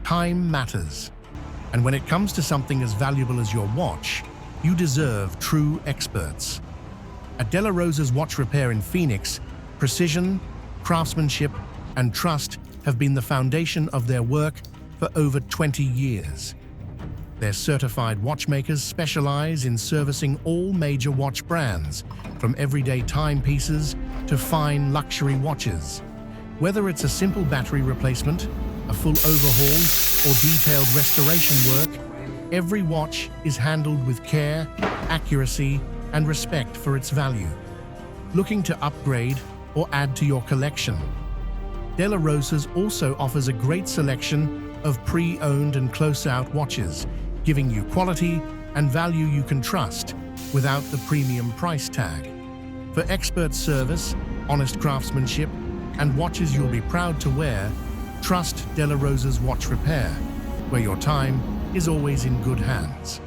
Time matters. And when it comes to something as valuable as your watch, you deserve true experts. At Della Rosa's Watch Repair in Phoenix, precision, craftsmanship, and trust have been the foundation of their work for over 20 years. Their certified watchmakers specialize in servicing all major watch brands, from everyday timepieces to fine luxury watches. Whether it's a simple battery replacement, a full overhaul, or detailed restoration work, every watch is handled with care, accuracy, and respect for its value. Looking to upgrade or add to your collection? Della Rosa's also offers a great selection of pre-owned and close-out watches, giving you quality and value you can trust without the premium price tag. For expert service, honest craftsmanship, and watches you'll be proud to wear, trust Della Rosa's Watch Repair, where your time is always in good hands.